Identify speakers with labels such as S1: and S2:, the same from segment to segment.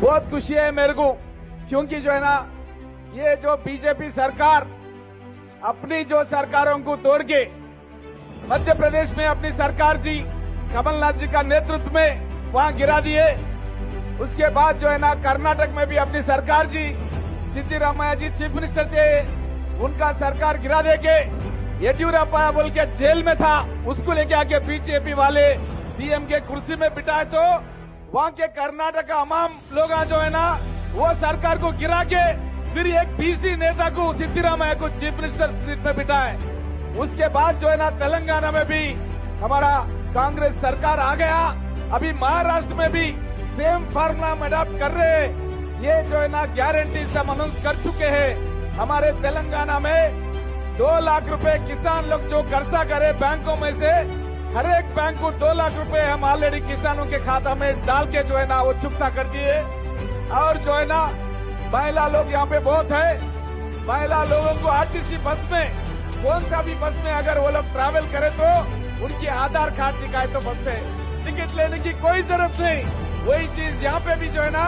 S1: बहुत खुशी है मेरे को, क्योंकि जो है ना ये जो बीजेपी सरकार अपनी जो सरकारों को तोड़ के मध्य प्रदेश में अपनी सरकार थी कमलनाथ जी का नेतृत्व में वहां गिरा दिए। उसके बाद जो है ना कर्नाटक में भी अपनी सरकार जी सिद्धिरामैया जी चीफ मिनिस्टर थे, उनका सरकार गिरा देके येदियुरप्पा बोल के जेल में था, उसको लेके आके बीजेपी वाले सीएम के कुर्सी में बिठाए तो वहां के कर्नाटक का तमाम लोग जो है ना वो सरकार को गिरा के फिर एक बीसी नेता को सिद्धिरामैया को चीफ मिनिस्टर सीट में बिठाए। उसके बाद जो है ना तेलंगाना में भी हमारा कांग्रेस सरकार आ गया। अभी महाराष्ट्र में भी सेम फार्मूला अडॉप्ट कर रहे हैं। ये जो है ना गारंटी हम अनाउंस कर चुके हैं। हमारे तेलंगाना में 2 लाख रुपए किसान लोग जो कर्जा करे बैंकों में से हर एक बैंक को 2 लाख रुपए हम ऑलरेडी किसानों के खाता में डाल के जो है ना वो चुकता कर दिए। और जो है ना महिला लोग यहाँ पे बहुत है, महिला लोगों को आरटीसी बस में कौन सा भी बस में अगर वो लोग ट्रैवल करे तो उनकी आधार कार्ड दिखाए तो बस से टिकट लेने की कोई जरूरत नहीं। वही चीज यहाँ पे भी जो है ना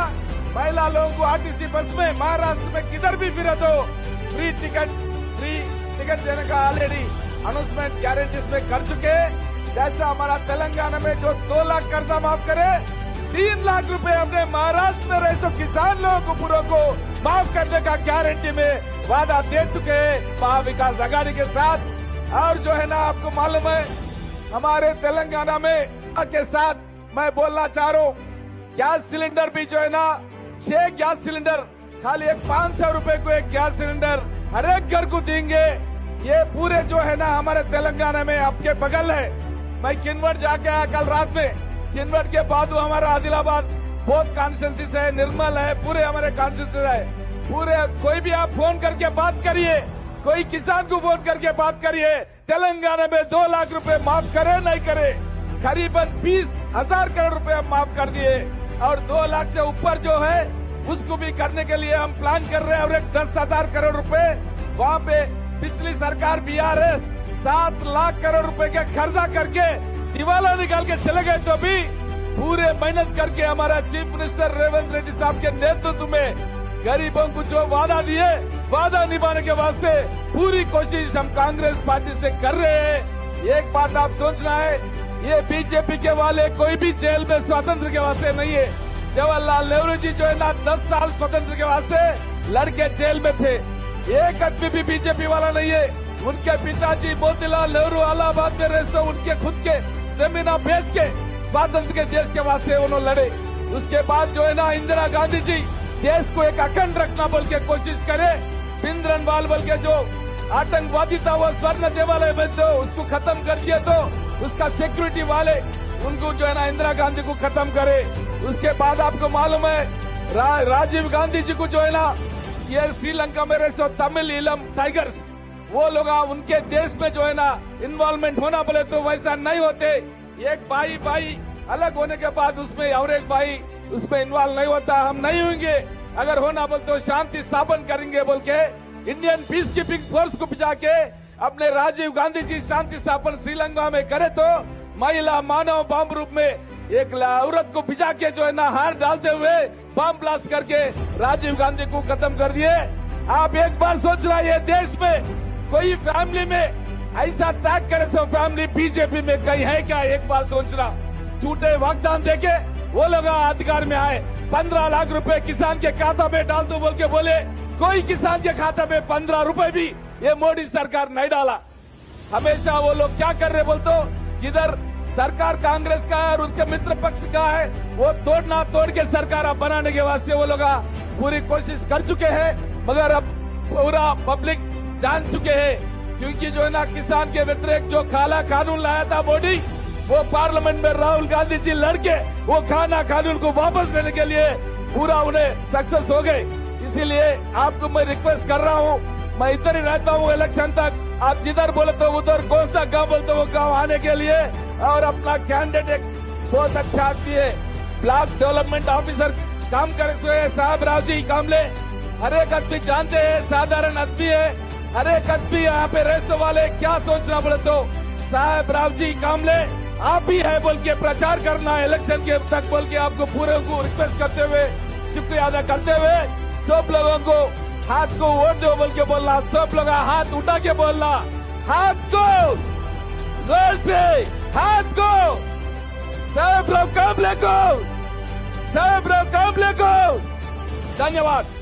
S1: महिला लोगों को आरटीसी बस में महाराष्ट्र में किधर भी फिरे तो फ्री टिकट देने का ऑलरेडी अनाउंसमेंट गारंटीज में कर चुके। जैसा हमारा तेलंगाना में जो 2 लाख कर्जा माफ करे 3 लाख रुपए हमने महाराष्ट्र में रहे तो किसान लोगों को पूरों को माफ करने का गारंटी में वादा दे चुके हैं महाविकास आघाड़ी के साथ। और जो है ना आपको मालूम है हमारे तेलंगाना में के साथ मैं बोलना चाह रहा हूँ, गैस सिलेंडर भी जो है ना 6 गैस सिलेंडर खाली एक 500 रुपए को एक गैस सिलेंडर हर एक घर को देंगे। ये पूरे जो है ना हमारे तेलंगाना में आपके बगल है। मैं किन्नौर जाके आया कल रात में, किन्नौर के बाद हमारा आदिलाबाद बहुत कॉन्स्टिट्यूंसी है, निर्मल है, पूरे हमारे कॉन्स्टिट्यूंसी है। पूरे कोई भी आप फोन करके बात करिए, कोई किसान को फोन करके बात करिए, तेलंगाना में 2 लाख रुपए माफ करे नहीं करे, करीबन 20,000 करोड़ रुपए हम माफ कर दिए। और 2 लाख से ऊपर जो है उसको भी करने के लिए हम प्लान कर रहे हैं। और एक 10,000 करोड़ रुपए वहाँ पे पिछली सरकार बीआरएस 7 लाख करोड़ रुपए का कर्जा करके दिवाला निकाल के चले गए, तो भी पूरे मेहनत करके हमारा चीफ मिनिस्टर रेवंत रेड्डी साहब के नेतृत्व में गरीबों को जो वादा दिए वादा निभाने के वास्ते पूरी कोशिश हम कांग्रेस पार्टी से कर रहे हैं। एक बात आप सोचना है, ये बीजेपी के वाले कोई भी जेल में स्वतंत्र के वास्ते नहीं है। जवाहरलाल नेहरू जी जो है ना 10 साल स्वतंत्र के वास्ते लड़के जेल में थे, एक आदमी भी बीजेपी वाला नहीं है। उनके पिताजी मोतीलाल नेहरू इलाहाबाद में रहे, उनके खुद के जमीन बेच के स्वतंत्र के देश के वास्ते उन्होंने लड़े। उसके बाद जो है ना इंदिरा गांधी जी देश को एक अखंड रखना बोल के कोशिश करे, भिंद्रनवाल बोल के जो आतंकवादी था वो स्वर्ण देवालय में तो उसको खत्म कर दिया, तो उसका सिक्योरिटी वाले उनको जो है ना इंदिरा गांधी को खत्म करे। उसके बाद आपको मालूम है राजीव गांधी जी को जो है ना ये श्रीलंका में रहे तमिल इलम टाइगर्स वो लोग उनके देश में जो है ना इन्वॉल्वमेंट होना बोले तो वैसा नहीं होते। एक भाई अलग होने के बाद उसमें और एक भाई उसमें इन्वॉल्व नहीं होता, हम नहीं होंगे। अगर होना बोल तो शांति स्थापन करेंगे बोल के इंडियन पीस कीपिंग फोर्स को भिजा के अपने राजीव गांधी जी शांति स्थापन श्रीलंका में करे, तो महिला मानव बम रूप में एक औरत को भिजा के जो है ना हार डालते हुए बम ब्लास्ट करके राजीव गांधी को खत्म कर दिए। आप एक बार सोच रहा है देश में कोई फैमिली में ऐसा त्याग करे सो फैमिली बीजेपी में कहीं है क्या? एक बार सोचना। झूठे वाग्दान देके वो लोग अधिकार में आए, 15 लाख रुपए किसान के खाता में डाल दो बोल के बोले, कोई किसान के खाता में 15 रुपए भी ये मोदी सरकार नहीं डाला। हमेशा वो लोग क्या कर रहे बोल तो जिधर सरकार कांग्रेस का है और उनके मित्र पक्ष का है वो तोड़ के सरकार बनाने के वास्ते वो लोग पूरी कोशिश कर चुके हैं, मगर अब पूरा पब्लिक जान चुके हैं। क्योंकि जो है ना किसान के व्यतिरेक जो काला कानून लाया था मोदी, वो पार्लियामेंट में राहुल गांधी जी लड़के वो खाना कानून को वापस लेने के लिए पूरा उन्हें सक्सेस हो गए। इसीलिए आपको मैं रिक्वेस्ट कर रहा हूँ, मैं इधर ही रहता हूँ इलेक्शन तक, आप जिधर बोले तो उधर कौन सा गाँव बोलते वो गाँव आने के लिए और अपना कैंडिडेट बहुत अच्छा आदमी है, ब्लॉक डेवलपमेंट ऑफिसर काम करे सो साहब राव जी कामले, हर एक आदमी जानते हैं, साधारण आदमी है। हर एक आदमी यहाँ पे रहने वाले क्या सोचना बोले तो साहब राव जी कामले आप ही है बोल के प्रचार करना इलेक्शन के तक बोल के आपको पूरे को रिक्वेस्ट करते हुए शुक्रिया अदा करते हुए सब लोगों को हाथ को वोट दो बोल के बोलना, सब लोग हाथ उठा के बोलना, हाथ को जोर से, हाथ को सब लोग काम लेको, सब लोग काम लेको। धन्यवाद।